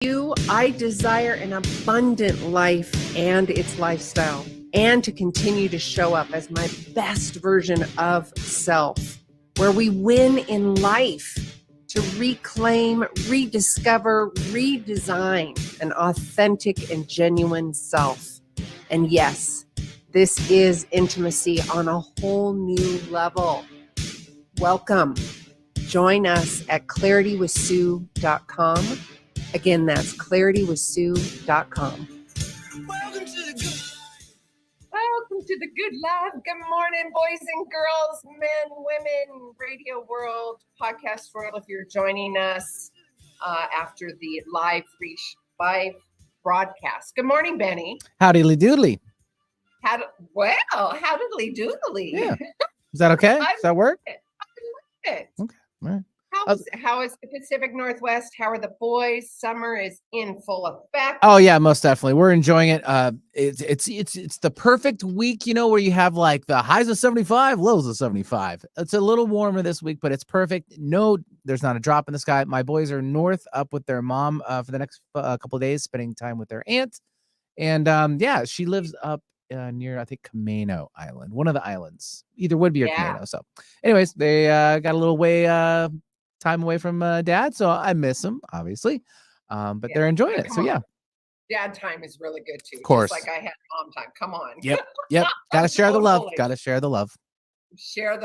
I desire an abundant life and its lifestyle, and to continue to show up as my best version of self, where we win in life to reclaim, rediscover, redesign an authentic and genuine self. And yes, this is intimacy on a whole new level. Welcome. Join us at claritywithsue.com. Again, that's claritywithsue.com. Welcome to the good life. Good morning, boys and girls, men, women, radio world, podcast world. If you're joining us after the live broadcast. Good morning, Benny. Howdy doodly. Howdily doodly. Yeah. Is that okay? Does that work? I love it. Okay. All right. How is the Pacific Northwest? How are the boys? Summer is in full effect. Oh yeah, most definitely. We're enjoying it. It's the perfect week, where you have like the highs of 75, lows of 75. It's a little warmer this week, but it's perfect. No, there's not a drop in the sky. My boys are north up with their mom for the next couple of days, spending time with their aunt. And she lives up near, I think, Camano Island, one of the islands, either Whidbey or Camano. So anyways, they got a little time away from dad, so I miss them, obviously, but they're enjoying it. So yeah, dad time is really good too, of course, just like I had mom time. Come on. Yep Gotta share the love. Share the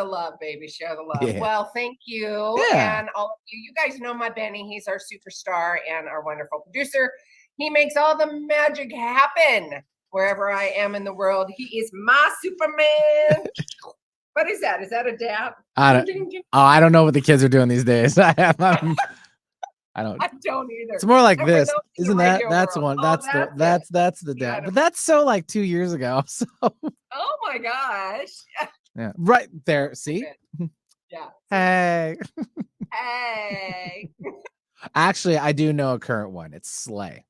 love, baby. Share the love. Yeah. Well, thank you. And all of you guys know my Benny. He's our superstar and our wonderful producer. He makes all the magic happen wherever I am in the world. He is my Superman. What is that? Is that a dab? I don't know what the kids are doing these days. I don't. I don't either. It's more like this, isn't that? That's one. That's the dab. But that's so like 2 years ago. So. Oh my gosh. Yeah. Right there. See. Yeah. Hey. Hey. Actually, I do know a current one. It's slay.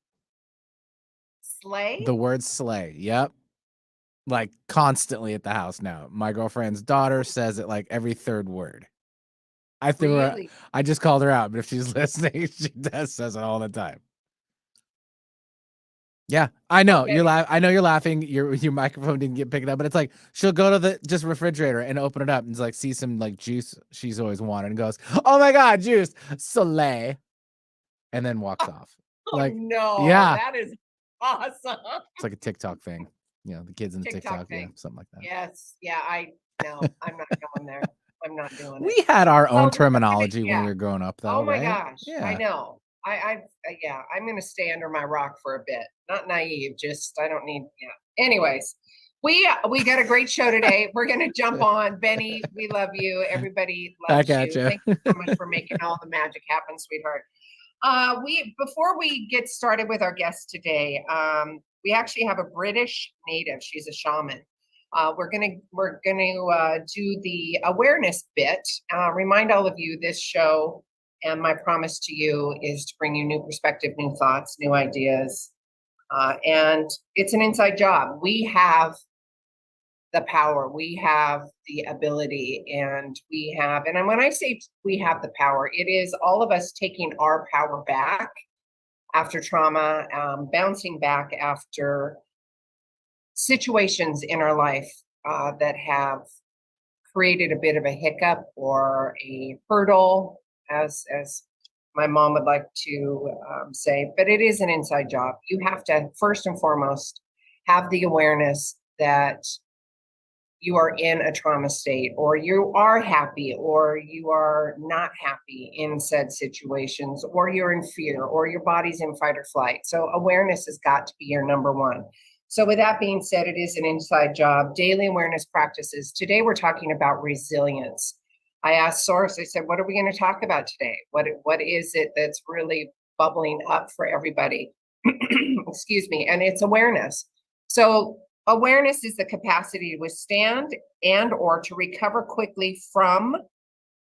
Slay. The word slay. Yep. Like constantly at the house now. My girlfriend's daughter says it like every third word. I just called her out, but if she's listening, she says it all the time. Yeah, I know. Okay. I know you're laughing. Your microphone didn't get picked up, but it's like she'll go to the refrigerator and open it up and like see some like juice she's always wanted and goes, "Oh my god, juice, Soleil," and then walks off. Like no, yeah, that is awesome. It's like a TikTok thing. The kids in the TikTok thing. Yeah, something like that. Yes. Yeah. I'm not going there. I'm not doing it. We had our own terminology when we were growing up, though. Oh my right? gosh. Yeah. I know. I'm going to stay under my rock for a bit. Not naive. Just, I don't need, Anyways, we got a great show today. We're going to jump on. Benny, we love you. Everybody loves you. Thank you so much for making all the magic happen, sweetheart. Before we get started with our guest today, we actually have a British native. She's a shaman. We're gonna do the awareness bit. Remind all of you, this show and my promise to you is to bring you new perspective, new thoughts, new ideas, and it's an inside job. We have the power, we have the ability, and when I say we have the power, it is all of us taking our power back after trauma, bouncing back after situations in our life that have created a bit of a hiccup or a hurdle, as my mom would like to say, but it is an inside job. You have to, first and foremost, have the awareness that you are in a trauma state, or you are happy, or you are not happy in said situations, or you're in fear, or your body's in fight or flight. So awareness has got to be your number one. So with that being said, it is an inside job. Daily awareness practices. Today, we're talking about resilience. I asked Source, I said, what are we going to talk about today? What is it that's really bubbling up for everybody? Excuse me. And it's awareness. So awareness is the capacity to withstand and or to recover quickly from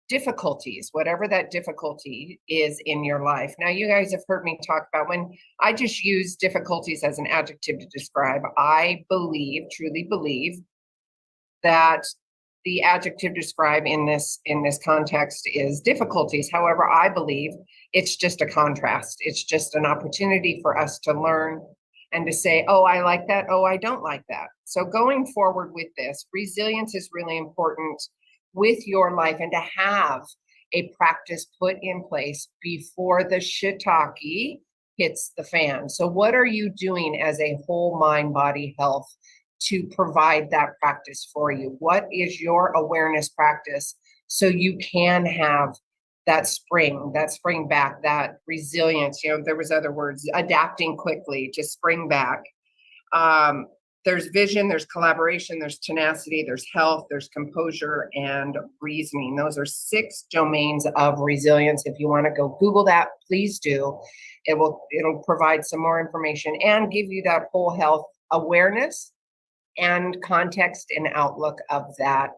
difficulties, whatever that difficulty is in your life. Now, you guys have heard me talk about, when I just use difficulties as an adjective to describe, I truly believe that the adjective to describe in this context is difficulties. However, I believe it's just a contrast. It's just an opportunity for us to learn and to say, oh, I like that. Oh, I don't like that. So going forward with this, resilience is really important with your life, and to have a practice put in place before the shiitake hits the fan. So what are you doing as a whole mind, body health to provide that practice for you? What is your awareness practice so you can have that spring back, that resilience? You know, there was other words, adapting quickly to spring back. There's vision, there's collaboration, there's tenacity, there's health, there's composure, and reasoning. Those are 6 domains of resilience. If you want to go Google that, please do. It'll provide some more information and give you that whole health awareness and context and outlook of that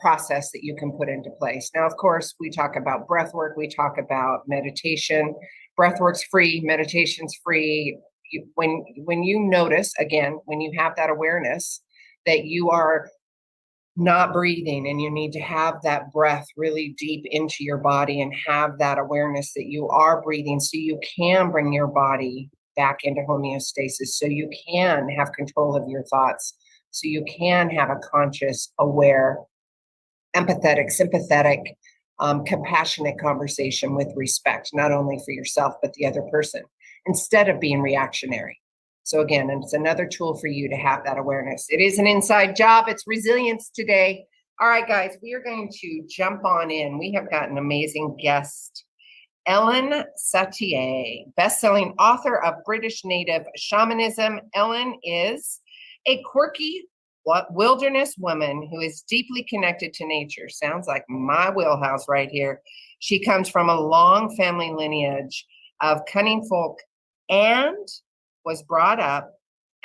process that you can put into place. Now, of course, we talk about breath work, we talk about meditation. Breath work's free, meditation's free. When you notice, again, when you have that awareness that you are not breathing and you need to have that breath really deep into your body and have that awareness that you are breathing, so you can bring your body back into homeostasis, so you can have control of your thoughts, so you can have a conscious, aware, empathetic, sympathetic, compassionate conversation with respect, not only for yourself, but the other person, instead of being reactionary. So again, it's another tool for you to have that awareness. It is an inside job. It's resilience today. All right, guys, we are going to jump on in. We have got an amazing guest, Elen Sentier, best-selling author of British Native Shamanism. Elen is a quirky wilderness woman who is deeply connected to nature. Sounds like my wheelhouse right here. She comes from a long family lineage of cunning folk and was brought up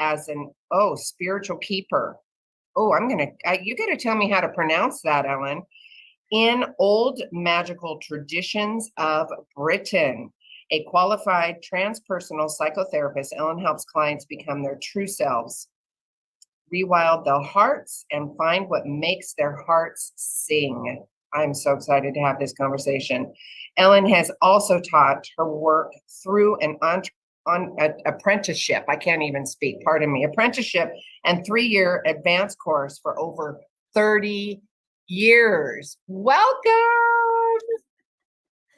as an spiritual keeper. You got to tell me how to pronounce that, Elen. In old magical traditions of Britain, a qualified transpersonal psychotherapist, Elen helps clients become their true selves, rewild their hearts, and find what makes their hearts sing. I'm so excited to have this conversation. Elen has also taught her work through an apprenticeship. I can't even speak, pardon me. Apprenticeship and 3-year advanced course for over 30 years. Welcome.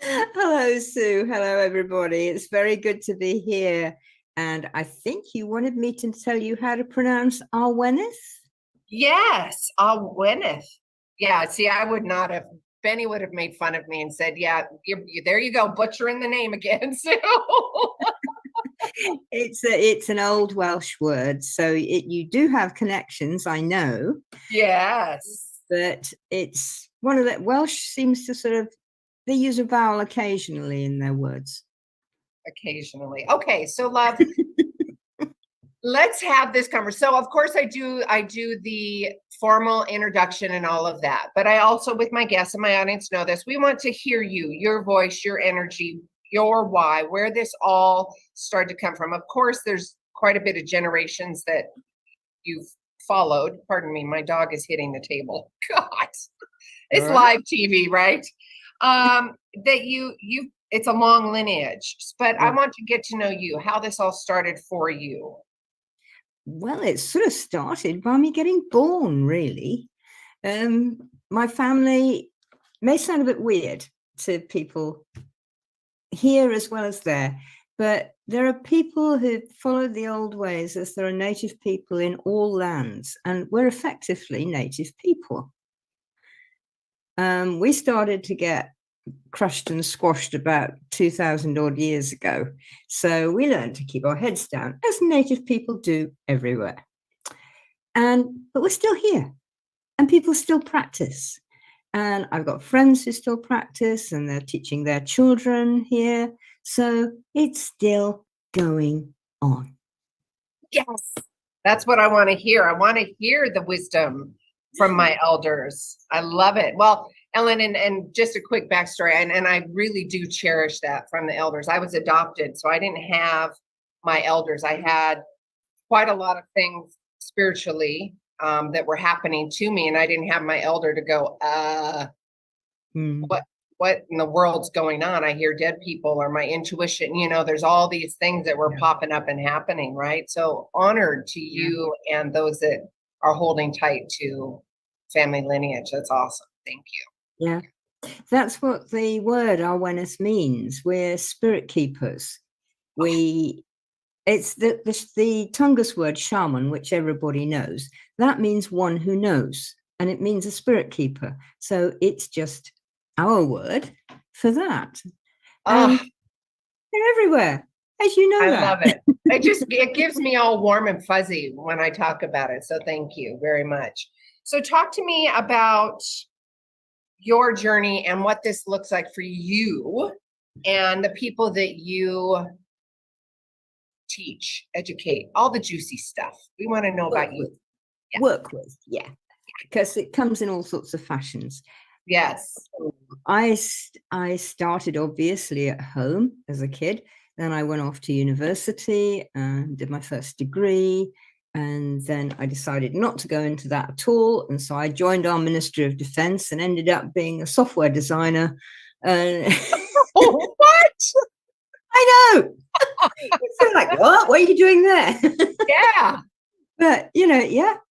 Hello, Sue. Hello, everybody. It's very good to be here. And I think you wanted me to tell you how to pronounce Arwenis? Yes, Arwenis. Yeah, see, I would not have. Benny would have made fun of me and said, yeah, there you go, butchering the name again, Sue. It's an old Welsh word, so you do have connections, I know. Yes. But it's one of the Welsh seems to they use a vowel occasionally in their words. Occasionally. Okay, so love, let's have this conversation. So of course I do the formal introduction and all of that, but I also, with my guests and my audience know this, we want to hear you, your voice, your energy, your why, where this all started to come from. Of course, there's quite a bit of generations that you've followed. Pardon me, my dog is hitting the table. God, it's live TV, right? That you it's a long lineage, but I want to get to know you, how this all started for you. Well, it sort of started by me getting born, really. My family may sound a bit weird to people here as well as there, but there are people who follow the old ways, as there are native people in all lands, and we're effectively native people. We started to get crushed and squashed about 2,000 odd years ago. So we learned to keep our heads down, as native people do everywhere. But we're still here, and people still practice. And I've got friends who still practice, and they're teaching their children here. So it's still going on. Yes, that's what I want to hear. I want to hear the wisdom from my elders. I love it. Well, Elen, and just a quick backstory, and I really do cherish that from the elders. I was adopted, so I didn't have my elders. I had quite a lot of things spiritually that were happening to me, and I didn't have my elder to go, what in the world's going on? I hear dead people, or my intuition, there's all these things that were popping up and happening, right? So honored to you and those that are holding tight to family lineage. That's awesome. Thank you. Yeah. That's what the word awareness means. We're spirit keepers. It's the Tungus word shaman, which everybody knows. That means one who knows, and it means a spirit keeper. So it's just our word for that. And they're everywhere, as you know. I love it. It gives me all warm and fuzzy when I talk about it. So thank you very much. So talk to me about your journey and what this looks like for you and the people that you teach, educate, all the juicy stuff. We want to know about you. Work with, because it comes in all sorts of fashions. Yes. I started obviously at home as a kid. Then I went off to university and did my first degree. And then I decided not to go into that at all. And so I joined our Ministry of Defense and ended up being a software designer. Oh, what? I know. It's like, what are you doing there? Yeah. But,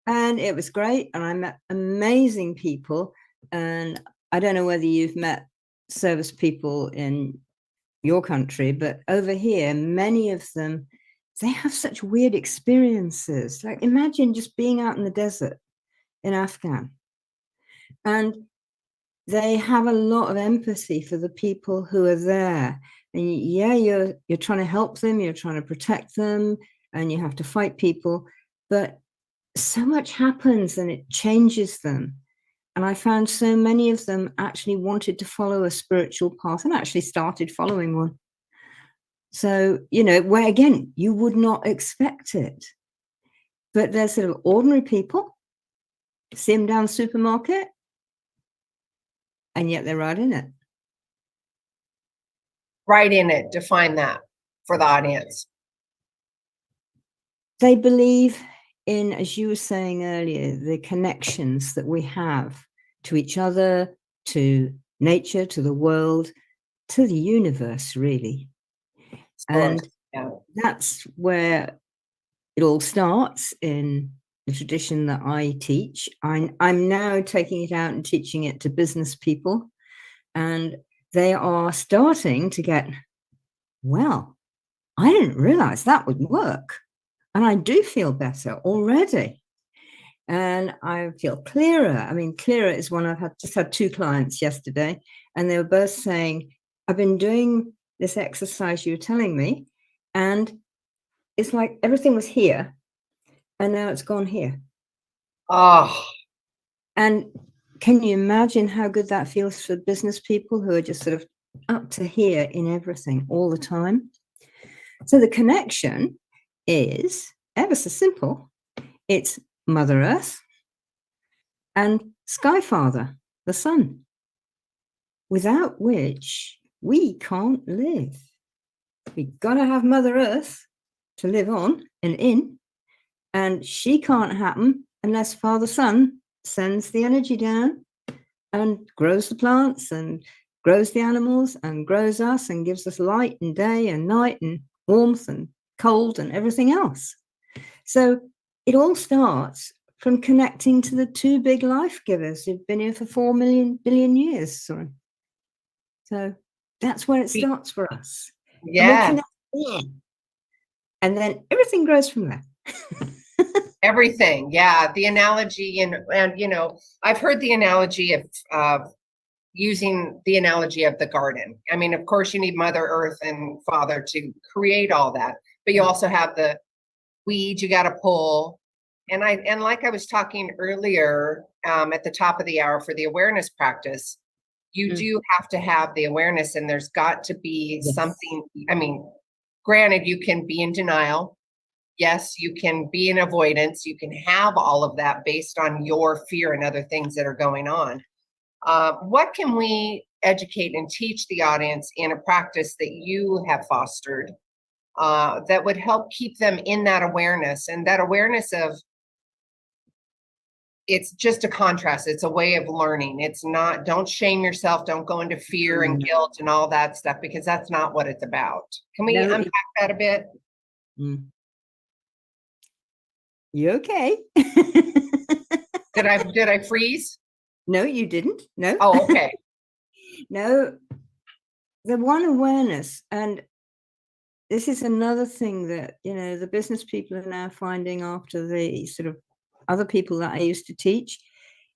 and it was great. And I met amazing people. And I don't know whether you've met service people in your country, but over here, many of them, they have such weird experiences. Like, imagine just being out in the desert in Afghan. And they have a lot of empathy for the people who are there. And you're trying to help them, you're trying to protect them, and you have to fight people. But so much happens and it changes them. And I found so many of them actually wanted to follow a spiritual path and actually started following one. So, where again, you would not expect it. But they're sort of ordinary people, see them down the supermarket, and yet they're right in it. Right in it. Define that for the audience. They believe in, as you were saying earlier, the connections that we have to each other, to nature, to the world, to the universe, really. And that's where it all starts in the tradition that I teach. I'm now taking it out and teaching it to business people. And they are starting to get, well, I didn't realize that would work. And I do feel better already. And I feel clearer. I mean, clearer is one just had 2 clients yesterday, and they were both saying, I've been doing this exercise you were telling me, and it's like everything was here, and now it's gone here. Oh. And can you imagine how good that feels for business people who are just sort of up to here in everything all the time? So the connection is ever so simple. It's Mother Earth and Sky Father, the sun, without which we can't live. We've got to have Mother Earth to live on and in, and she can't happen unless Father Sun sends the energy down and grows the plants and grows the animals and grows us and gives us light and day and night and warmth and cold and everything else. So it all starts from connecting to the 2 big life givers who've been here for 4 billion years. So that's where it starts for us. Yeah. And then everything grows from there. Everything. Yeah. The analogy and I've heard the analogy of using the analogy of the garden. I mean, of course you need Mother Earth and Father to create all that, but you also have the weeds you got to pull. And like I was talking earlier at the top of the hour for the awareness practice, you do have to have the awareness, and there's got to be something. I mean, granted, you can be in denial. Yes, you can be in avoidance. You can have all of that based on your fear and other things that are going on. What can we educate and teach the audience in a practice that you have fostered that would help keep them in that awareness, and that awareness of it's just a contrast. It's a way of learning. It's not, don't shame yourself. Don't go into fear and guilt and all that stuff, because that's not what it's about. Can we No, unpack that a bit? You okay? Did I freeze? No, you didn't. No. Oh, okay. No, the one awareness, and this is another thing that, you know, the business people are now finding after the sort of other people that I used to teach,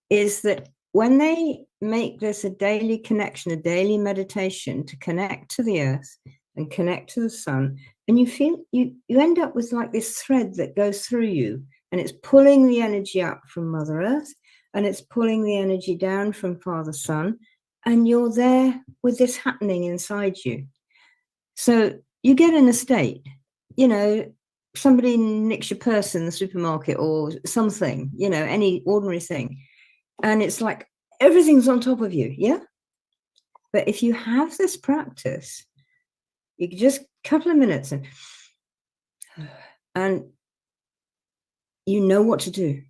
is that when they make this a daily connection, a daily meditation to connect to the earth and connect to the sun, and you feel you end up with like this thread that goes through you, and it's pulling the energy up from Mother Earth, and it's pulling the energy down from Father Sun, and you're there with this happening inside you. So you get in a state, you know, somebody nicks your purse in the supermarket or something, you know, any ordinary thing, and it's like everything's on top of you. Yeah. But if you have this practice, you can just a couple of minutes and you know what to do.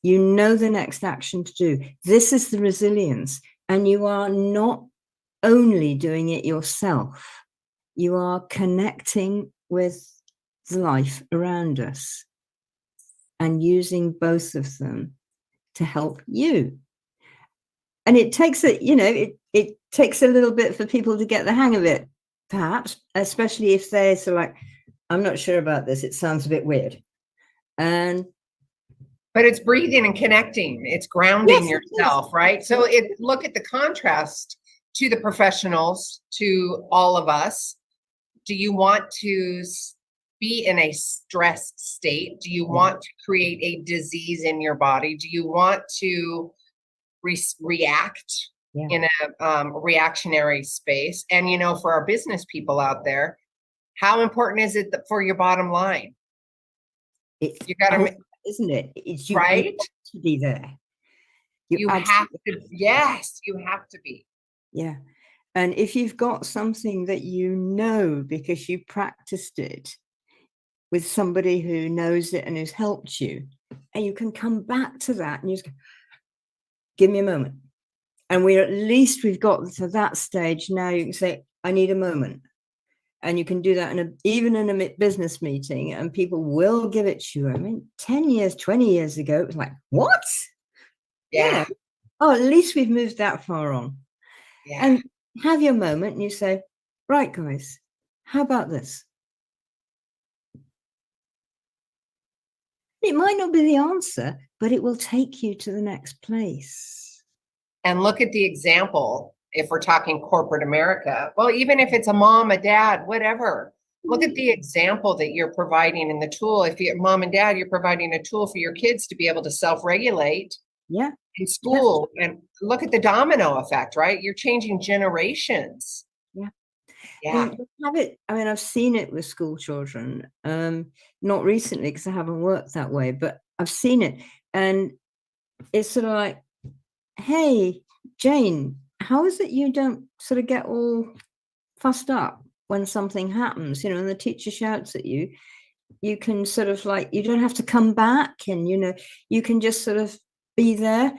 You know the next action to do. This is the resilience. And you are not only doing it yourself, you are connecting with the life around us and using both of them to help you. And it takes a, you know, it takes a little bit for people to get the hang of it, perhaps, especially if they're sort of like, I'm not sure about this. It sounds a bit weird. But it's breathing and connecting. It's grounding yourself, right? So look at the contrast to the professionals, to all of us. Do you want to be in a stressed state? Do you want to create a disease in your body? Do you want to react in a reactionary space? And, you know, for our business people out there, how important is it for your bottom line? You got to, isn't it? It's you, right? You have to be there. You have to. Yes, you have to be. Yeah. And if you've got something that you know because you practiced it with somebody who knows it and has helped you, and you can come back to that and you just go, give me a moment. And we've got to that stage now. You can say, I need a moment. And you can do that even in a business meeting, and people will give it to you. I mean, 10 years, 20 years ago, it was like, what? Yeah. Oh, at least we've moved that far on. Yeah. And have your moment and you say, right, guys, how about this? It might not be the answer, but it will take you to the next place. And look at the example. If we're talking corporate America, well, even if it's a mom, a dad, whatever, look at the example that you're providing in the tool. If you're mom and dad, you're providing a tool for your kids to be able to self-regulate in school. And look at the domino effect, right? You're changing generations. Yeah. Have it. I mean, I've seen it with school children, not recently because I haven't worked that way, but I've seen it. And it's sort of like, hey, Jane, how is it you don't sort of get all fussed up when something happens, you know, and the teacher shouts at you? You can sort of like, you don't have to come back, and, you know, you can just sort of be there.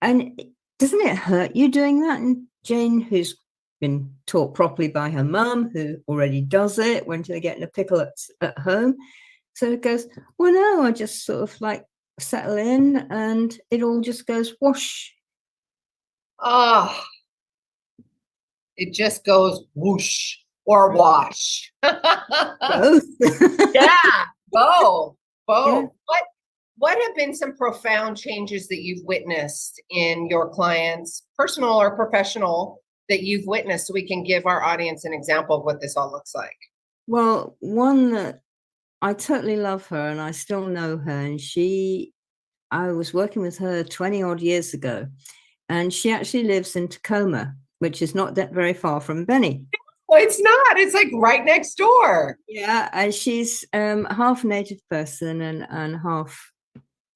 And doesn't it hurt you doing that? And Jane, who's been taught properly by her mum, who already does it when they get in a pickle at home, so it goes, well, no, I just sort of like settle in and it all just goes whoosh. Oh, it just goes whoosh or wash. Both. Yeah, both. Yeah. What have been some profound changes that you've witnessed in your clients, personal or professional, that you've witnessed, so we can give our audience an example of what this all looks like? Well, one that I totally love her, and I still know her, and I was working with her 20 odd years ago, and she actually lives in Tacoma, which is not that very far from Benny. Well, it's not. It's like right next door. Yeah, and she's half native person and half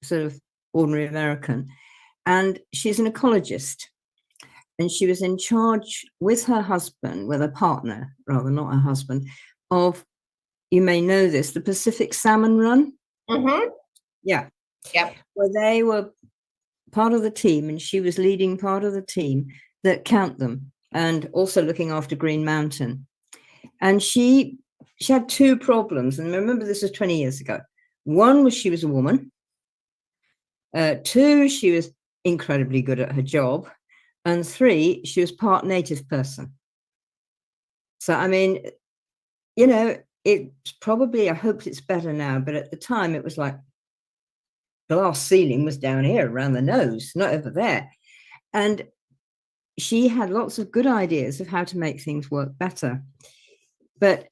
sort of ordinary American, and she's an ecologist. And she was in charge with her husband, with a partner, rather, not her husband, of, you may know this, the Pacific Salmon Run. Mm-hmm. Yeah. Yep. where they were part of the team, and she was leading part of the team that count them, and also looking after Green Mountain. And she had two problems, and remember, this was 20 years ago. One was she was a woman. Two, she was incredibly good at her job. And three, she was part native person. So, I mean, you know, it's probably, I hope it's better now, but at the time it was like glass ceiling was down here around the nose, not over there. And she had lots of good ideas of how to make things work better. But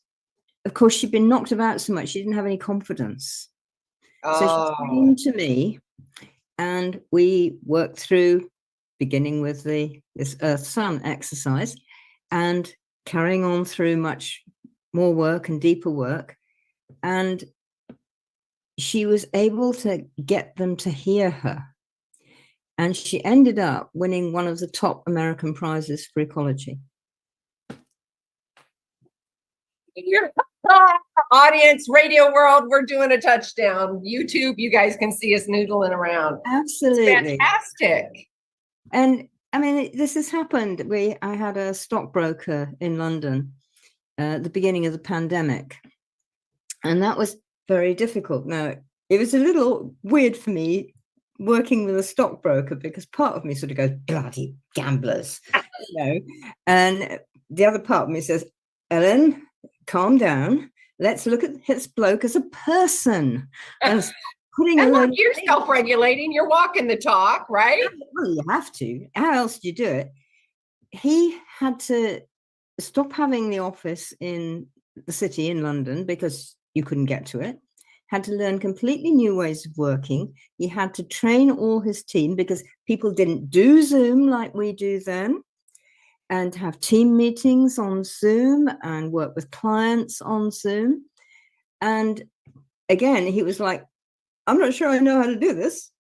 of course, she'd been knocked about so much, she didn't have any confidence. So she came to me, and we worked through, beginning with this Earth Sun exercise and carrying on through much more work and deeper work. And she was able to get them to hear her. And she ended up winning one of the top American prizes for ecology. Audience, radio world, we're doing a touchdown. YouTube, you guys can see us noodling around. Absolutely. It's fantastic. And I mean, this has happened. I had a stockbroker in London at the beginning of the pandemic, and that was very difficult. Now, it was a little weird for me working with a stockbroker, because part of me sort of goes, bloody gamblers, you know, and the other part of me says, Ellen, calm down. Let's look at this bloke as a person. And putting and look, you're self-regulating. You're walking the talk, right? Well, you have to. How else do you do it? He had to stop having the office in the city in London because you couldn't get to it. Had to learn completely new ways of working. He had to train all his team, because people didn't do Zoom like we do then, and have team meetings on Zoom and work with clients on Zoom. And again, he was like, I'm not sure I know how to do this.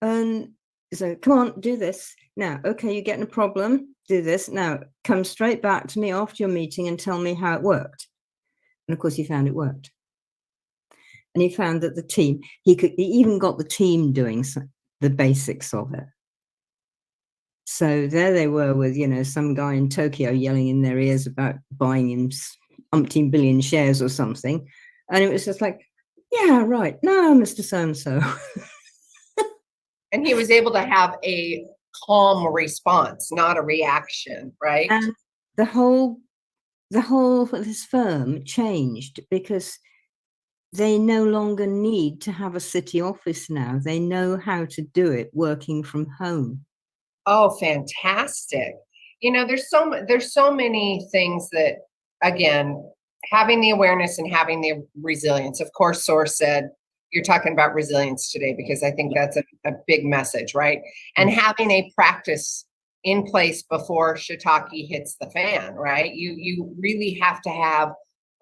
And so, come on, do this. Now, okay, you're getting a problem, do this. Now, come straight back to me after your meeting and tell me how it worked. And of course, he found it worked. And he found that the team, he even got the team doing the basics of it. So there they were with, you know, some guy in Tokyo yelling in their ears about buying him umpteen billion shares or something. And it was just like, yeah, right. No, Mr. So-and-so. And he was able to have a calm response, not a reaction, right? And the whole of this firm changed, because they no longer need to have a city office now. They know how to do it working from home. Oh, fantastic. You know, there's so many things that, again, having the awareness and having the resilience. Of course, Source said, you're talking about resilience today, because I think that's a big message, right? And having a practice in place before shiitake hits the fan, right? You really have to have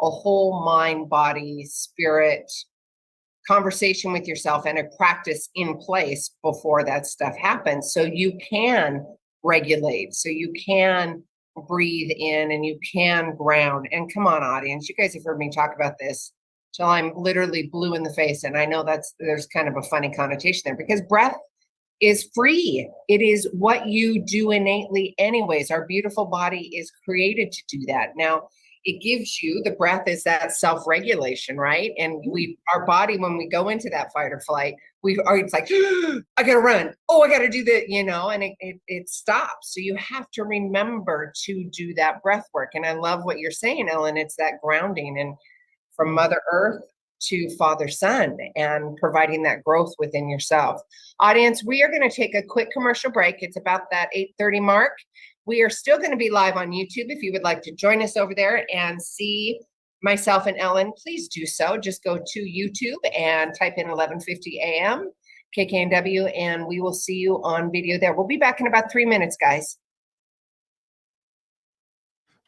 a whole mind, body, spirit conversation with yourself and a practice in place before that stuff happens, so you can regulate, so you can breathe in and you can ground. And come on, audience, you guys have heard me talk about this till I'm literally blue in the face. And I know there's kind of a funny connotation there, because breath is free. It is what you do innately anyways. Our beautiful body is created to do that. Now, it gives you, the breath is that self-regulation, right? And our body, when we go into that fight or flight, it's like, I gotta run. Oh, I gotta do that, you know, and it stops. So you have to remember to do that breath work. And I love what you're saying, Ellen. It's that grounding, and from Mother Earth to Father Sun, and providing that growth within yourself. Audience, we are going to take a quick commercial break. It's about that 8:30 mark. We are still going to be live on YouTube. If you would like to join us over there and see myself and Ellen, please do so. Just go to YouTube and type in 1150 AM KKNW, and we will see you on video there. We'll be back in about 3 minutes, guys.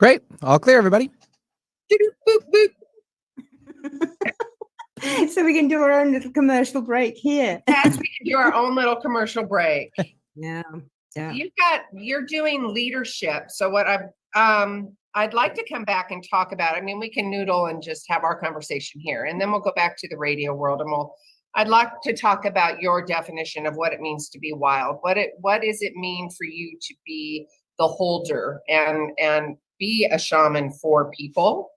Great. All clear, everybody. Boop, boop. So we can do our own little commercial break here. Yes, we can do our own little commercial break. Yeah. You're doing leadership. So what I'd like to come back and talk about, I mean, we can noodle and just have our conversation here, and then we'll go back to the radio world, and we'll I'd like to talk about your definition of what it means to be wild. What does it mean for you to be the holder and be a shaman for people,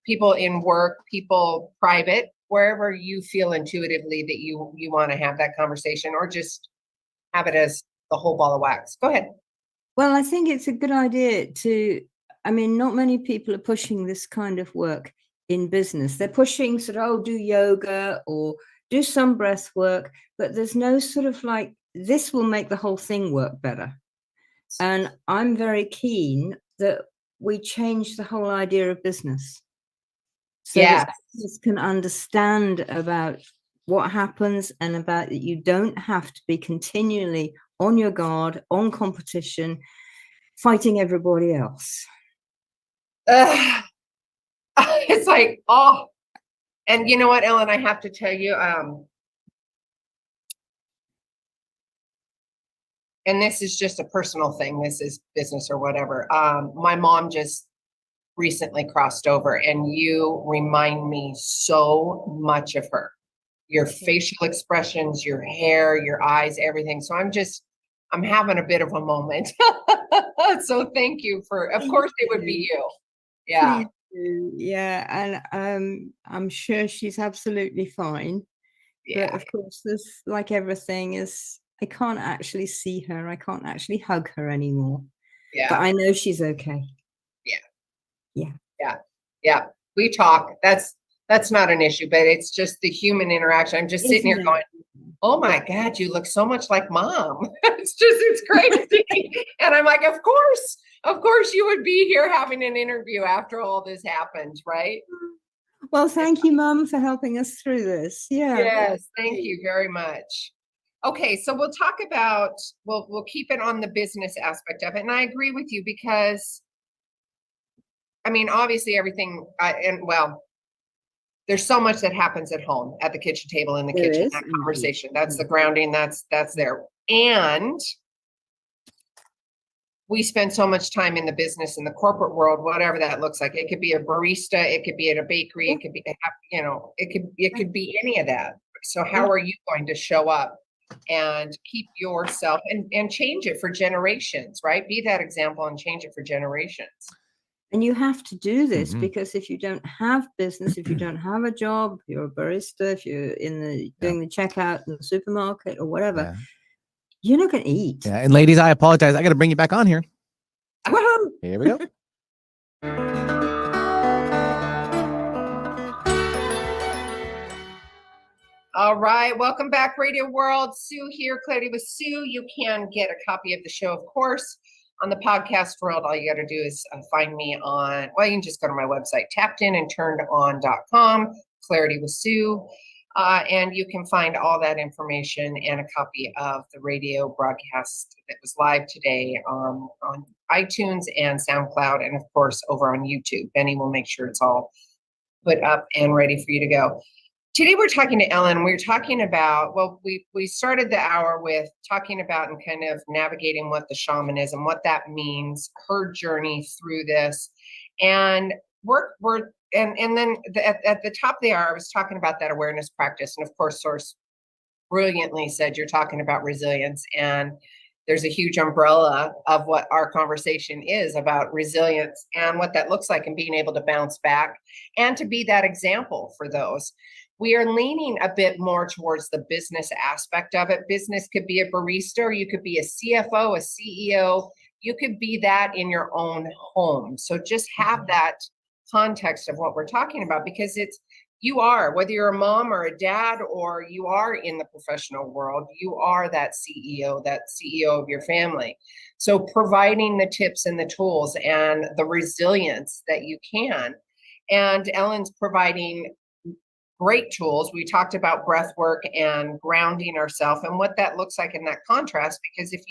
people in work, people private, wherever you feel intuitively that you want to have that conversation, or just have it as the whole ball of wax. Go ahead. Well, I think it's a good idea not many people are pushing this kind of work in business. They're pushing sort of, do yoga or do some breath work, but there's no sort of like, this will make the whole thing work better. And I'm very keen that we change the whole idea of business. So that business can understand about what happens and about that you don't have to be continually on your guard, on competition, fighting everybody else. It's like, oh, and you know what, Ellen, I have to tell you, and this is just a personal thing, this is business or whatever. My mom just recently crossed over, and you remind me so much of her. Your facial expressions, your hair, your eyes, everything. So I'm having a bit of a moment. So thank you of course it would be you. Yeah. Yeah, and I'm sure she's absolutely fine. Yeah. But of course, there's like everything is, I can't actually see her. I can't actually hug her anymore. Yeah. But I know she's okay. Yeah. Yeah. Yeah. Yeah. We talk. That's not an issue, but it's just the human interaction. I'm just sitting here going, oh my God, you look so much like mom. It's crazy. And I'm like, of course you would be here having an interview after all this happened, right? Well, thank you, Mum, for helping us through this. Yeah. Yes, thank you very much. Okay, so we'll talk about, we'll keep it on the business aspect of it. And I agree with you because, I mean, obviously everything, there's so much that happens at home, at the kitchen table, in the kitchen, that conversation. That's the grounding, that's there. And we spend so much time in the business, in the corporate world, whatever that looks like. It could be a barista, it could be at a bakery, it could be, it could be any of that. So how are you going to show up and keep yourself and change it for generations, right? Be that example and change it for generations. And you have to do this because if you don't have business, if you don't have a job, you're a barista, if you're doing the checkout in the supermarket or whatever, you're not going to eat. Yeah. And ladies, I apologize. I got to bring you back on here. Whoa. Here we go. All right. Welcome back, Radio World. Sue here, Clarity with Sue. You can get a copy of the show, of course, on the podcast world. All you got to do is find me on, you can just go to my website, tappedinandturnedon.com, Clarity with Sue. And you can find all that information and a copy of the radio broadcast that was live today on iTunes and SoundCloud, and of course over on YouTube. Benny will make sure it's all put up and ready for you to go. Today we're talking to Ellen. We're talking about, we started the hour with talking about and kind of navigating what the shamanism, what that means, her journey through this, and and then at the top of the hour, I was talking about that awareness practice. And of course, Source brilliantly said, you're talking about resilience. And there's a huge umbrella of what our conversation is about resilience and what that looks like and being able to bounce back and to be that example for those. We are leaning a bit more towards the business aspect of it. Business could be a barista, or you could be a CFO, a CEO. You could be that in your own home. So just have that context of what we're talking about, because you are, whether you're a mom or a dad, or you are in the professional world, you are that CEO of your family. So providing the tips and the tools and the resilience that you can. And Ellen's providing great tools. We talked about breath work and grounding ourselves and what that looks like in that contrast, because if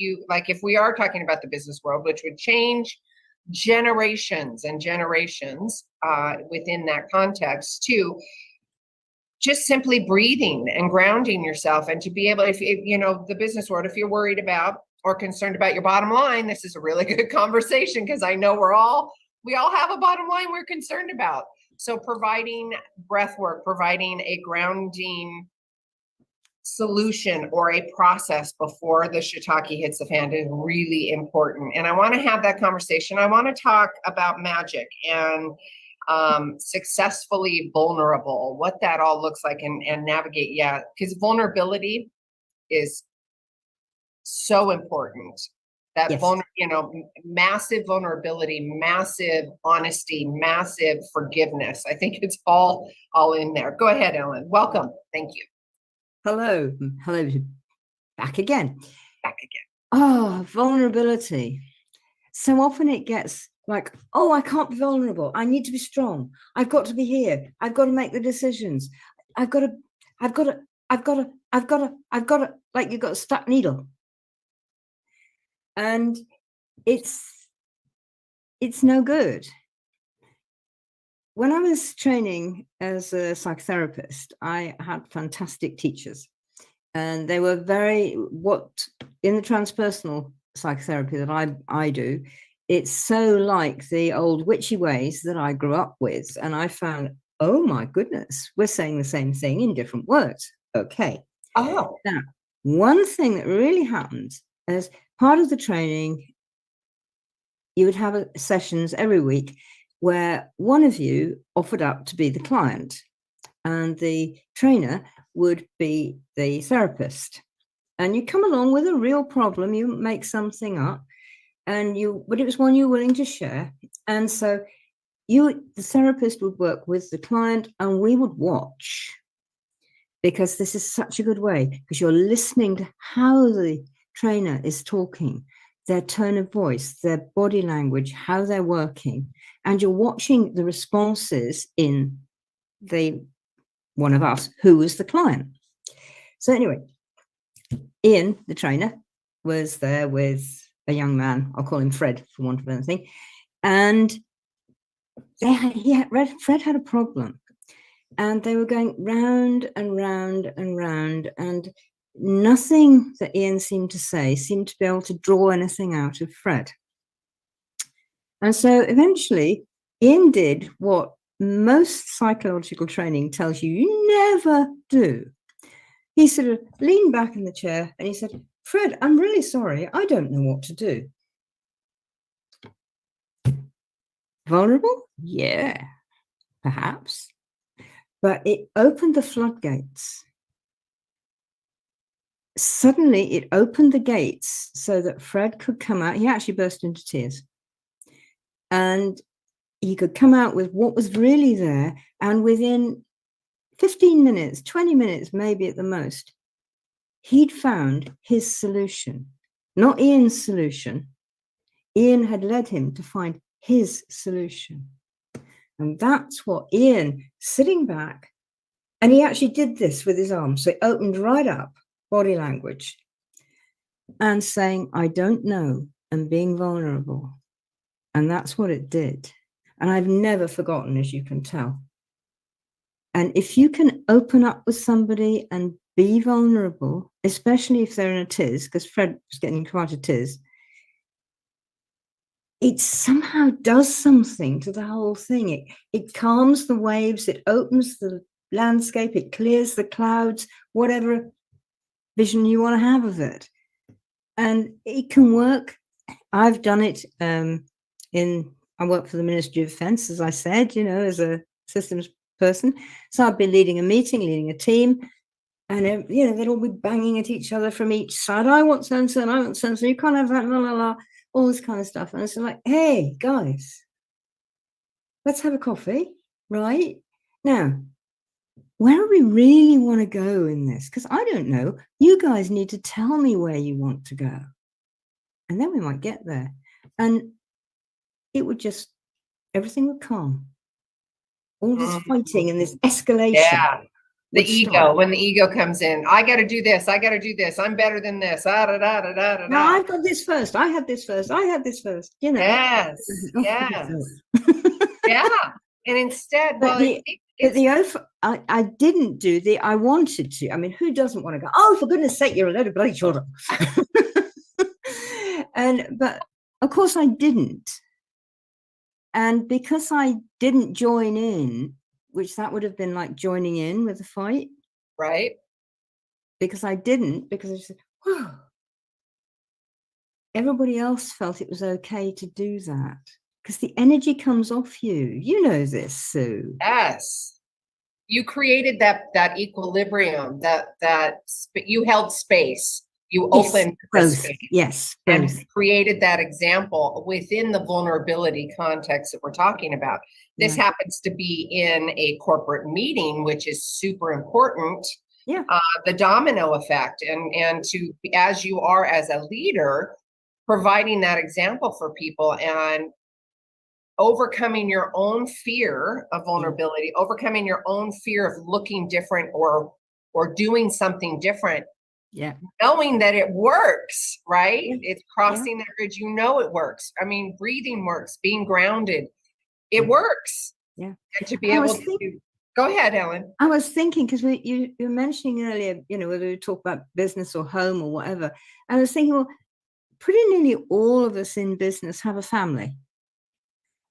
we are talking about the business world, which would change generations and generations within that context, to just simply breathing and grounding yourself, and to be able, if the business world, if you're worried about or concerned about your bottom line, this is a really good conversation, because I know we all have a bottom line we're concerned about. So providing breath work, providing a grounding solution or a process before the shiitake hits the fan is really important. And I want to have that conversation. I want to talk about magic and successfully vulnerable, what that all looks like, and navigate. Yeah, because vulnerability is so important. That Yes. massive vulnerability, massive honesty, massive forgiveness. I think it's all in there. Go ahead, Ellen. Welcome. Thank you. Hello. Back again. Back again. Oh, vulnerability. So often it gets like, oh, I can't be vulnerable. I need to be strong. I've got to be here. I've got to make the decisions. I've got to, like you've got a stuck needle. And it's no good. When I was training as a psychotherapist, I had fantastic teachers, and they were in the transpersonal psychotherapy that I do, it's so like the old witchy ways that I grew up with. And I found, oh my goodness, we're saying the same thing in different words. Okay. Oh. Now, one thing that really happened as part of the training, you would have sessions every week where one of you offered up to be the client and the trainer would be the therapist. And you come along with a real problem, you make something up, but it was one you're willing to share. And so the therapist would work with the client and we would watch, because this is such a good way, because you're listening to how the trainer is talking, their tone of voice, their body language, how they're working, and you're watching the responses in one of us who was the client. So anyway, Ian, the trainer, was there with a young man, I'll call him Fred for want of anything, and Fred had a problem, and they were going round and round and round, and nothing that Ian seemed to say seemed to be able to draw anything out of Fred. And so eventually Ian did what most psychological training tells you never do. He sort of leaned back in the chair and he said, Fred, I'm really sorry. I don't know what to do. Vulnerable? Yeah, perhaps. But it opened the floodgates. Suddenly it opened the gates so that Fred could come out. He actually burst into tears. And he could come out with what was really there. And within 15 minutes, 20 minutes, maybe at the most, he'd found his solution, not Ian's solution. Ian had led him to find his solution. And that's what Ian, sitting back, and he actually did this with his arms. So it opened right up, body language, and saying, I don't know, and being vulnerable. And that's what it did. And I've never forgotten, as you can tell. And if you can open up with somebody and be vulnerable, especially if they're in a tiz, because Fred was getting quite a tiz, it somehow does something to the whole thing. It calms the waves, it opens the landscape, it clears the clouds, whatever vision you want to have of it. And it can work. I've done it I work for the Ministry of Defence, as I said, as a systems person. So I'd be leading a meeting, leading a team, and they'd all be banging at each other from each side. I want so-and-so, and I want so-and-so, you can't have that, la, la, la, all this kind of stuff. And it's like, hey, guys, let's have a coffee, right? Now, where do we really want to go in this? Because I don't know. You guys need to tell me where you want to go. And then we might get there. And it would everything would calm. All this fighting and this escalation. Yeah. The ego, when the ego comes in, I got to do this. I got to do this. I'm better than this. No, I've got this first. I had this first. I had this first. Yes. Yes. Yeah. And instead, I didn't do I wanted to. I mean, who doesn't want to go, oh, for goodness sake, you're a load of bloody children. But of course I didn't. And because I didn't join in, which that would have been like joining in with the fight. Right. Because I didn't, because I said, whoa. Everybody else felt it was okay to do that. Because the energy comes off you. You know this, Sue. Yes. You created that equilibrium, you held space. You opened the both. space. Yes, and both. created that example within the vulnerability context that we're talking about. This happens to be in a corporate meeting, which is super important. Yeah. The domino effect, and to, as you are as a leader, providing that example for people and overcoming your own fear of vulnerability, overcoming your own fear of looking different or doing something different. Yeah. Knowing that it works, right? Yeah. It's crossing that bridge. You know it works. I mean, breathing works, being grounded, it works. Yeah. And to be able to go ahead, Ellen. I was thinking, because you were mentioning earlier, whether we talk about business or home or whatever. I was thinking, well, pretty nearly all of us in business have a family.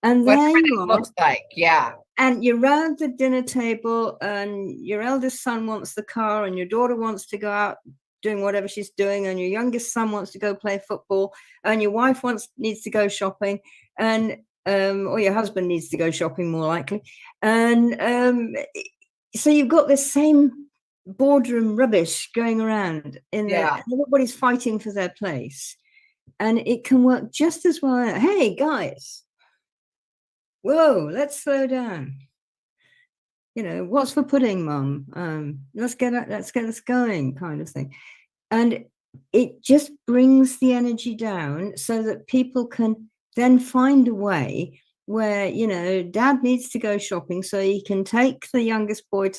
And Whatever there you it are. looks like, yeah. And you're around the dinner table and your eldest son wants the car and your daughter wants to go out doing whatever she's doing, and your youngest son wants to go play football, and your wife needs to go shopping, and or your husband needs to go shopping, more likely. And so you've got this same boardroom rubbish going around everybody's fighting for their place. And it can work just as well. Hey, guys, whoa, let's slow down. What's for pudding, Mum? Let's get us going, kind of thing. And it just brings the energy down so that people can then find a way where, Dad needs to go shopping, so he can take the youngest boy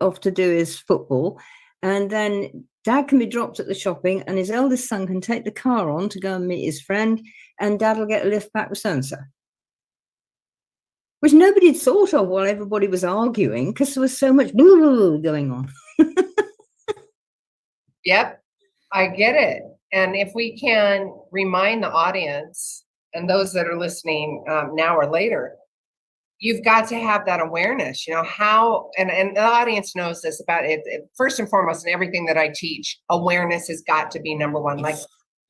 off to do his football, and then Dad can be dropped at the shopping, and his eldest son can take the car on to go and meet his friend, and Dad will get a lift back with so-and-so. Which nobody had thought of while everybody was arguing, because there was so much going on. Yep, I get it. And if we can remind the audience and those that are listening now or later, you've got to have that awareness, how, and the audience knows this about it. First and foremost, in everything that I teach, awareness has got to be number one. Like,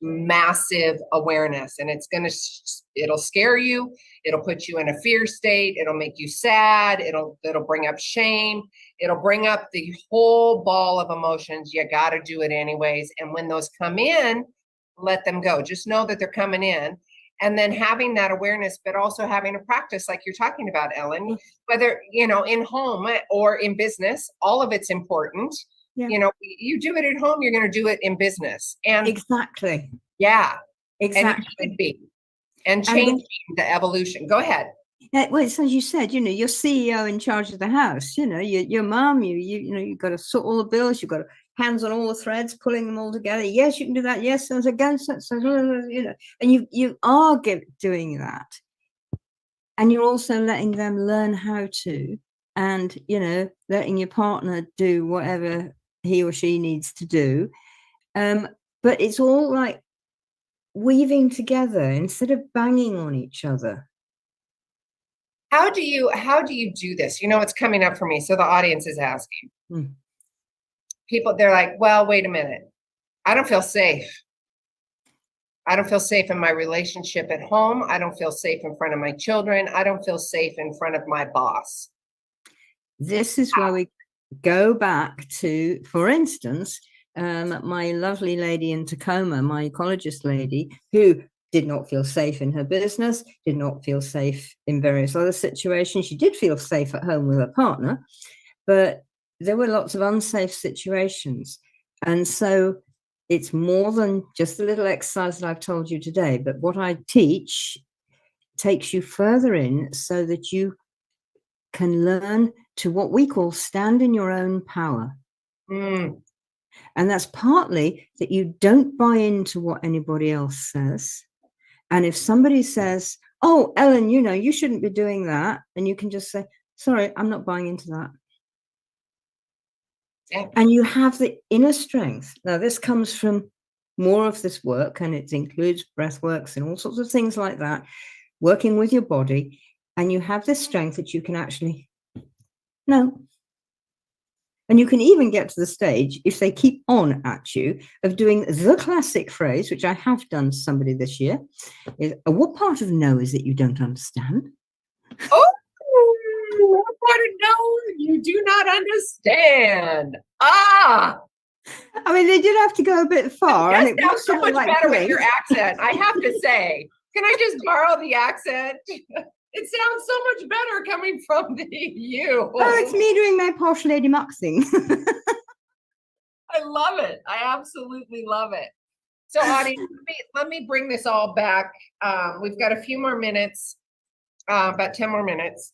massive awareness, and it'll scare you, it'll put you in a fear state, it'll make you sad, it'll bring up shame, it'll bring up the whole ball of emotions. You got to do it anyways. And when those come in, let them go. Just know that they're coming in. And then having that awareness, but also having a practice like you're talking about, Ellen, whether in home or in business, all of it's important. Yeah. You do it at home, you're going to do it in business. And exactly. Yeah. Exactly. And it should be. And changing the evolution. Go ahead. Well, it's as you said, you're CEO in charge of the house. Your mom, you've got to sort all the bills. You've got hands on all the threads, pulling them all together. Yes, you can do that. Yes, and against that. So, and you are doing that. And you're also letting them learn how to, and, letting your partner do whatever he or she needs to do. But it's all like weaving together instead of banging on each other. How do you do this? It's coming up for me. So the audience is asking. People, they're like, well, wait a minute. I don't feel safe. I don't feel safe in my relationship at home. I don't feel safe in front of my children. I don't feel safe in front of my boss. This is where we go back to, for instance, my lovely lady in Tacoma, my ecologist lady, who did not feel safe in her business, did not feel safe in various other situations. She did feel safe at home with her partner, but there were lots of unsafe situations. And so it's more than just the little exercise that I've told you today, but what I teach takes you further in so that you can learn to what we call stand in your own power. And that's partly that you don't buy into what anybody else says. And if somebody says, oh, Ellen, you shouldn't be doing that, and you can just say, sorry, I'm not buying into that. Yeah. And you have the inner strength. Now, this comes from more of this work, and it includes breath works and all sorts of things like that, working with your body, and you have this strength that you can actually, no. And you can even get to the stage, if they keep on at you, of doing the classic phrase, which I have done to somebody this year, is, what part of no is it you don't understand? Oh, what part of no you do not understand? Ah, I mean, they did have to go a bit far. that And it sounds was so sort of much like better with pulling. your accent, I have to say. Can I just borrow the accent? It sounds so much better coming from you. Oh, it's me doing my posh Lady Muck thing. I love it. I absolutely love it. So, audience, let me bring this all back. We've got a few more minutes, about 10 more minutes.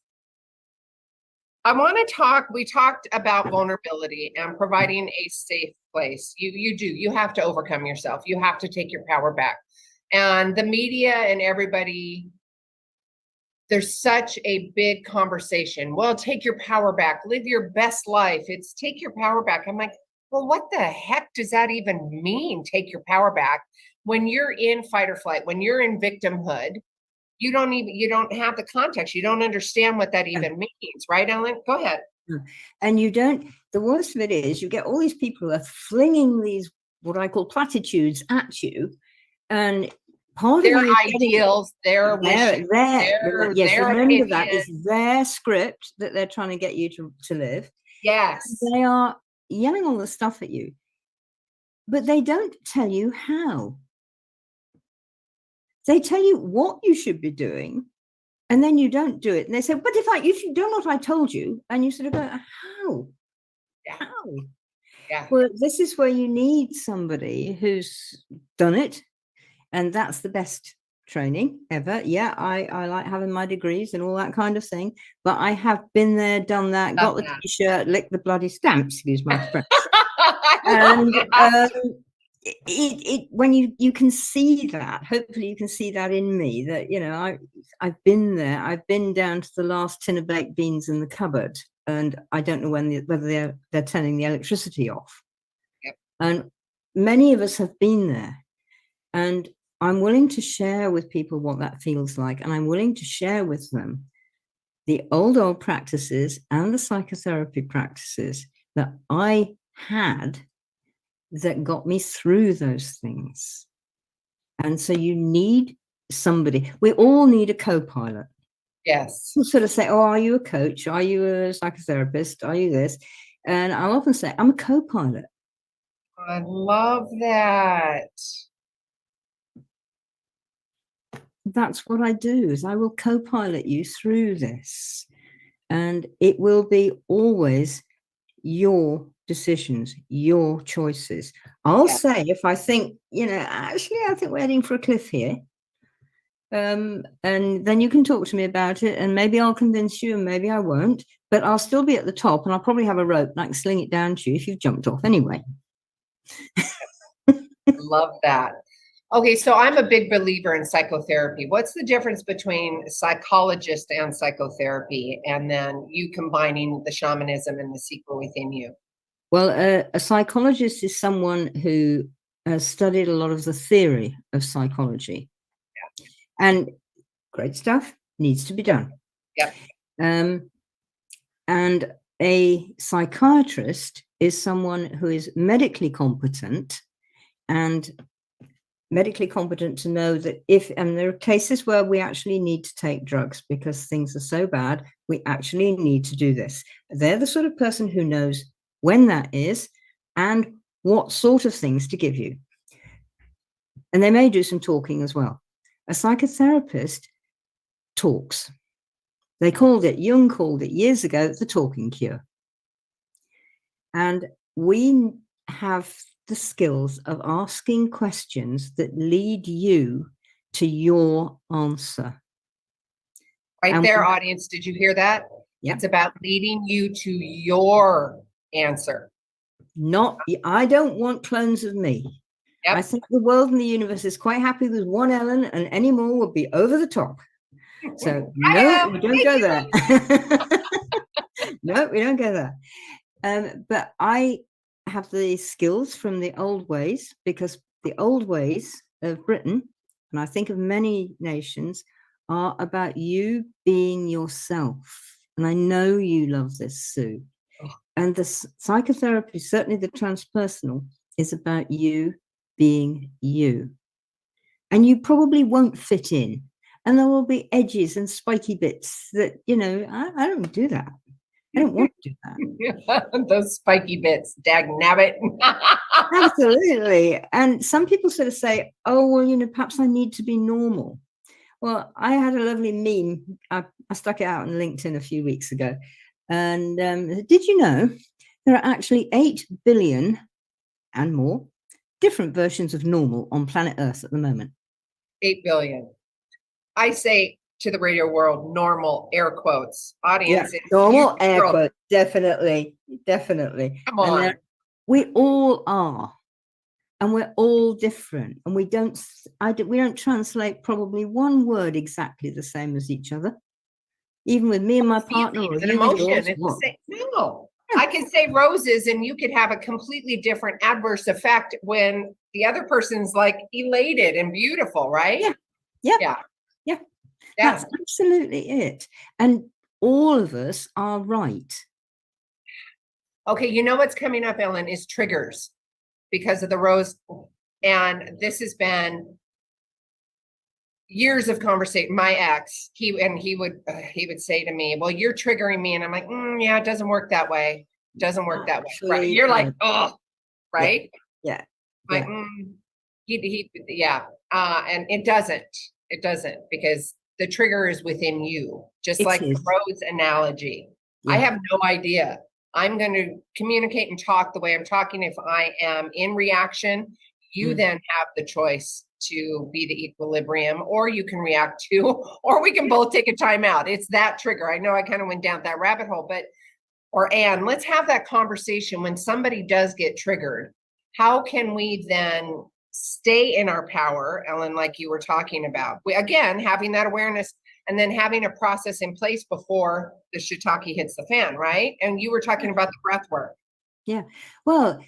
I want to talk. We talked about vulnerability and providing a safe place. You have to overcome yourself. You have to take your power back. And the media and everybody, there's such a big conversation. Well, take your power back, live your best life. It's take your power back. I'm like, well, what the heck does that even mean? Take your power back. When you're in fight or flight, when you're in victimhood, you don't have the context. You don't understand what that even means, right, Ellen? Go ahead. And you don't, the worst of it is you get all these people who are flinging these, what I call platitudes at you. And part Their of you ideals, their wishes, yes, their remember opinion. that is their script that they're trying to get you to live. Yes. They are yelling all the stuff at you, but they don't tell you how. They tell you what you should be doing, and then you don't do it. And they say, but if you do what I told you, and you sort of go, how? Yeah. How? Yeah. Well, this is where you need somebody who's done it. And that's the best training ever. Yeah, I like having my degrees and all that kind of thing. But I have been there, done that, got the t-shirt, licked the bloody stamp, excuse my French. And when you can see that, hopefully you can see that in me, that, you know, I've been there. I've been down to the last tin of baked beans in the cupboard, and I don't know whether they're turning the electricity off. Yep. And many of us have been there. And I'm willing to share with people what that feels like. And I'm willing to share with them the old practices and the psychotherapy practices that I had that got me through those things. And so you need somebody. We all need a co-pilot. Yes. People sort of say, oh, are you a coach? Are you a psychotherapist? Are you this? And I'll often say, I'm a co-pilot. I love that. That's what I do, is I will co-pilot you through this, and it will be always your decisions, your choices. I'll say, if I think, you know, actually I think we're heading for a cliff here, and then you can talk to me about it, and maybe I'll convince you and maybe I won't, but I'll still be at the top, and I'll probably have a rope and I can sling it down to you if you've jumped off anyway. Love that. Okay, so I'm a big believer in psychotherapy. What's the difference between a psychologist and psychotherapy, and then you combining the shamanism and the secret within you? Well, a psychologist is someone who has studied a lot of the theory of psychology. Yeah. And great stuff, needs to be done. Yep. And a psychiatrist is someone who is medically competent, and medically competent to know that and there are cases where we actually need to take drugs because things are so bad, we actually need to do this. They're the sort of person who knows when that is and what sort of things to give you. And they may do some talking as well. A psychotherapist talks. Jung called it years ago, the talking cure. And we have the skills of asking questions that lead you to your answer. Right there, audience. Did you hear that? Yep. It's about leading you to your answer. I don't want clones of me. Yep. I think the world and the universe is quite happy with one Ellen, and any more would be over the top. So no, we don't go there. No, we don't go there. But I have the skills from the old ways, because the old ways of Britain, and I think of many nations, are about you being yourself. And I know you love this, Sue. And the psychotherapy, certainly the transpersonal, is about you being you. And you probably won't fit in. And there will be edges and spiky bits that, you know, I don't do that. I don't want to do that. Those spiky bits, dagnabbit. Absolutely. And some people sort of say, oh, well, you know, perhaps I need to be normal. Well, I had a lovely meme. I stuck it out on LinkedIn a few weeks ago. And did you know there are actually 8 billion and more different versions of normal on planet Earth at the moment? 8 billion. I say to the radio world, normal, air quotes. Audience. Yeah, normal, air quotes. Definitely. Definitely. Come on. We all are. And we're all different. And we don't translate probably one word exactly the same as each other. Even with me and my partner, or an you and yours. emotion. No. I can say roses and you could have a completely different adverse effect when the other person's like elated and beautiful, right? Yeah. That's absolutely it. And all of us are right. Okay, you know what's coming up, Ellen, is triggers because of the rose. And this has been years of conversation. My ex, he would say to me, well, you're triggering me. And I'm like, yeah, it doesn't work that way. It doesn't work that way. Right. You're like, oh, right. Yeah. Like, and it doesn't because the trigger is within you, just like the rose analogy. I have no idea. I'm going to communicate and talk the way I'm talking. If I am in reaction, you then have the choice to be the equilibrium, or you can react to, or we can both take a time out. It's that trigger. I know I kind of went down that rabbit hole, Anne, let's have that conversation when somebody does get triggered. How can we then stay in our power, Ellen, like you were talking about? Again, having that awareness and then having a process in place before the shiitake hits the fan, right? And you were talking about the breath work. Yeah. Well,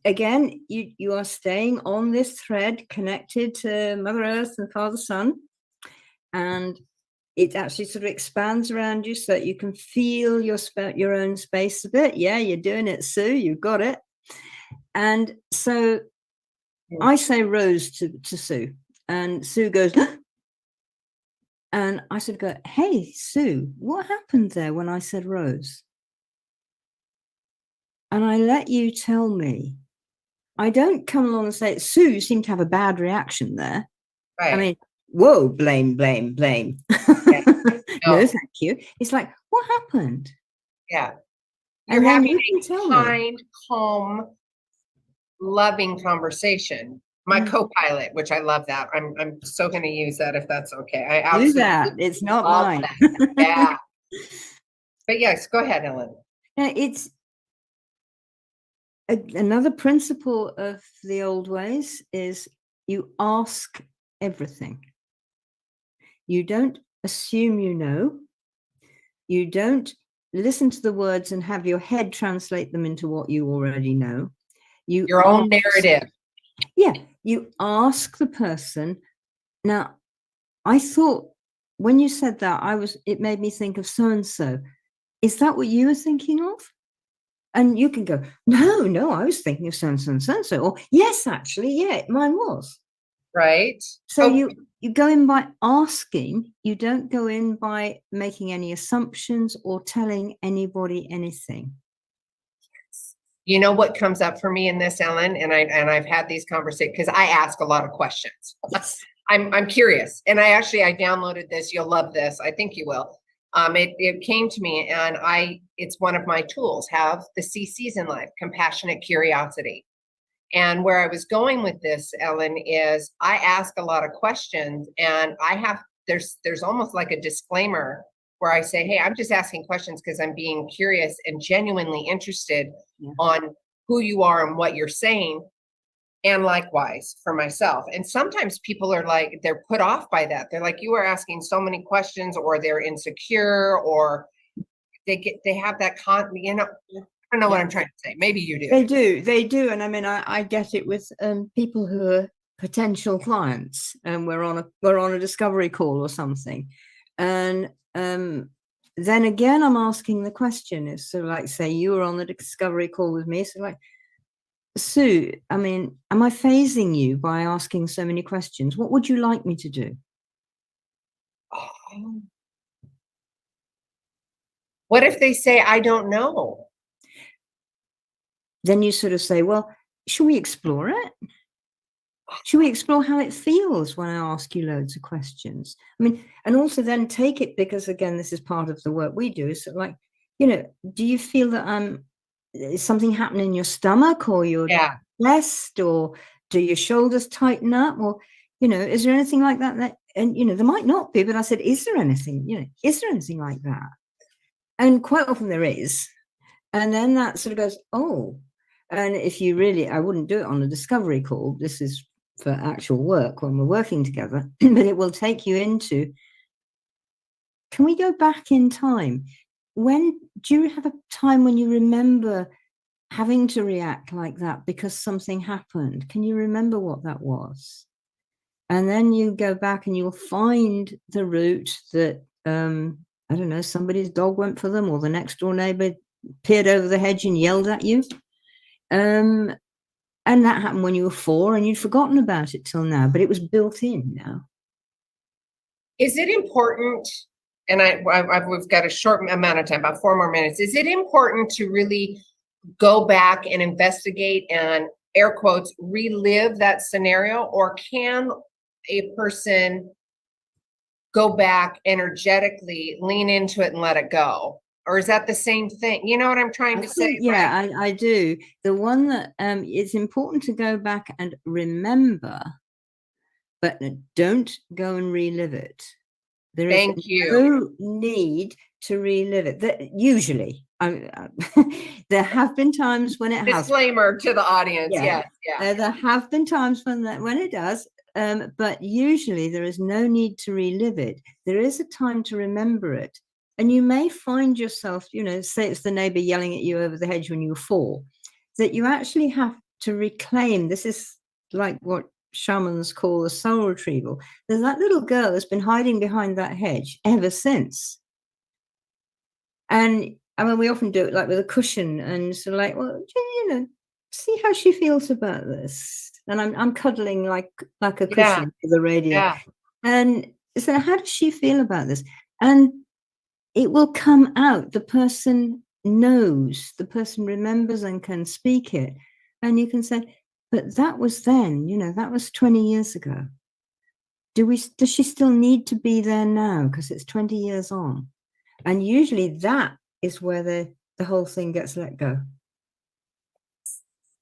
again, you are staying on this thread connected to Mother Earth and Father Sun. And it actually sort of expands around you so that you can feel your own space a bit. Yeah, you're doing it, Sue. You got it. And so I say rose to Sue, and Sue goes, and I sort of go, hey, Sue, what happened there when I said rose? And I let you tell me. I don't come along and say, Sue, you seem to have a bad reaction there. Right. I mean, whoa, blame. Yeah. No, thank you. It's like, what happened? Yeah. You're having a kind, calm, loving conversation. My co-pilot, which I love that. I'm so going to use that if that's okay. I absolutely do that. It's not mine. Yeah. But yes, go ahead, Ellen. Yeah, it's another principle of the old ways is you ask everything. You don't assume you know. You don't listen to the words and have your head translate them into what you already know. Your own narrative. Yeah, you ask the person. Now, I thought when you said that, it made me think of so-and-so. Is that what you were thinking of? And you can go, no, I was thinking of so-and-so and so-and-so. Or yes, actually, yeah, mine was. Right. So you go in by asking. You don't go in by making any assumptions or telling anybody anything. You know what comes up for me in this, Ellen, and I've had these conversations because I ask a lot of questions. Yes. I'm curious, and I downloaded this. You'll love this. I think you will. It came to me, and it's one of my tools. Have the CCs in life, compassionate curiosity. And where I was going with this, Ellen, is I ask a lot of questions, and there's almost like a disclaimer where I say, hey, I'm just asking questions because I'm being curious and genuinely interested on who you are and what you're saying. And likewise for myself. And sometimes people are like, they're put off by that. They're like, you are asking so many questions, or they're insecure, or they have that I don't know what I'm trying to say. Maybe you do. They do. And I mean, I get it with people who are potential clients, and we're on a discovery call or something, and then again I'm asking the question, is so like, say you were on the discovery call with me, so like, Sue, I mean, am I phasing you by asking so many questions? What would you like me to do? Oh. What if they say, I don't know? Then you sort of say, well, should we explore it? Should we explore how it feels when I ask you loads of questions? I mean, and also then take it, because again, this is part of the work we do, is like, do you feel that is something happening in your stomach, or your chest, or do your shoulders tighten up, or, is there anything like that? And, there might not be, but I said, is there anything like that? And quite often there is. And then that sort of goes, oh, and if you really, I wouldn't do it on a discovery call. This is for actual work when we're working together, but it will take you into, can we go back in time? Do you have a time when you remember having to react like that because something happened? Can you remember what that was? And then you go back and you'll find the route that, I don't know, somebody's dog went for them, or the next door neighbor peered over the hedge and yelled at you. And that happened when you were 4 and you'd forgotten about it till now, but it was built in now. Is it important, and we've got a short amount of time, about 4 more minutes. Is it important to really go back and investigate and, air quotes, relive that scenario? Or can a person go back energetically, lean into it and let it go? Or is that the same thing? You know what I'm trying to say? Yeah, right? I do. The one that it's important to go back and remember, but don't go and relive it. There is no need to relive it. Usually, there have been times when it has. Disclaimer to the audience. Yeah. There have been times when it does, but usually there is no need to relive it. There is a time to remember it. And you may find yourself, say it's the neighbor yelling at you over the hedge when you were 4, that you actually have to reclaim. This is like what shamans call a soul retrieval. There's that little girl that's been hiding behind that hedge ever since. And I mean, we often do it like with a cushion, and so like, well, see how she feels about this. And I'm cuddling like a cushion to the radio. Yeah. And so how does she feel about this? And it will come out. The person knows, the person remembers and can speak it. And you can say, but that was then, that was 20 years ago. Does she still need to be there now? Because it's 20 years on. And usually that is where the whole thing gets let go.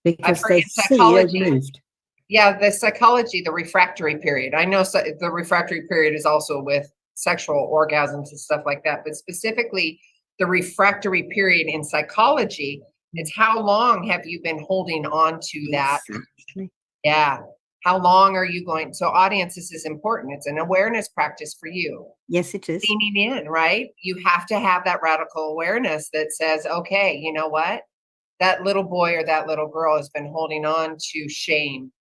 Because they see it moved. Yeah, the psychology, the refractory period. I know the refractory period is also with sexual orgasms and stuff like that, but specifically the refractory period in psychology, it's how long have you been holding on to that? Exactly. Yeah. How long are you going? So audience, this is important. It's an awareness practice for you. Yes, it is. Leaning in, right? You have to have that radical awareness that says, okay, you know what? That little boy or that little girl has been holding on to shame,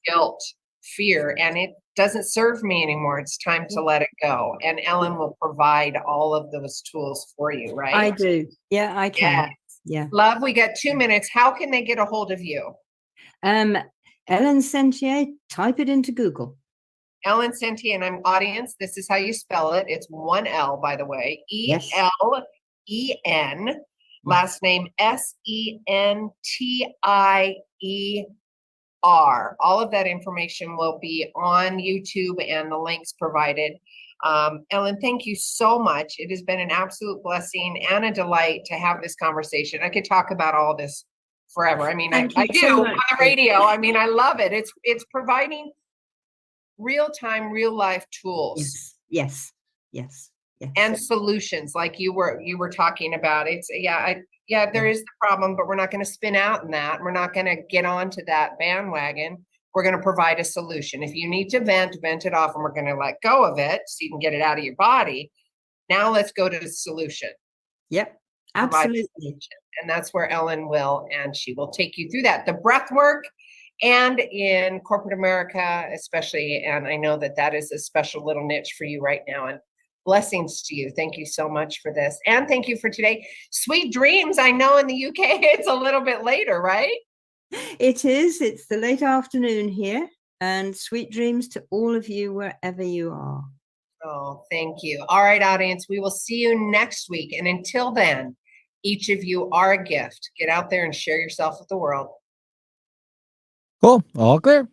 guilt, fear, and it doesn't serve me anymore. It's time to let it go. And Ellen will provide all of those tools for you, right? I do. Yeah, I can. Yeah. Love, we got 2 minutes. How can they get a hold of you? Elen Sentier, type it into Google. Elen Sentier, and I'm audience, this is how you spell it. It's 1 L, by the way. ELEN, last name SENTIER. All of that information will be on YouTube and the links provided. Ellen, thank you so much. It has been an absolute blessing and a delight to have this conversation. I could talk about all this forever. I mean, I do on the radio. I mean, I love it. It's providing real-time, real-life tools. Yes. And solutions, like you were talking about. It's there is the problem, but we're not going to spin out in that. We're not going to get onto that bandwagon. We're going to provide a solution. If you need to vent it off, and we're going to let go of it so you can get it out of your body. Now let's go to the solution. Yep, absolutely. And that's where Ellen will, and she will take you through that. The breath work and in corporate America, especially. And I know that that is a special little niche for you right now. And blessings to you. Thank you so much for this. And thank you for today. Sweet dreams. I know in the UK it's a little bit later, right? It is. It's the late afternoon here. And sweet dreams to all of you wherever you are. Oh, thank you. All right, audience, we will see you next week. And until then, each of you are a gift. Get out there and share yourself with the world. Cool. All clear.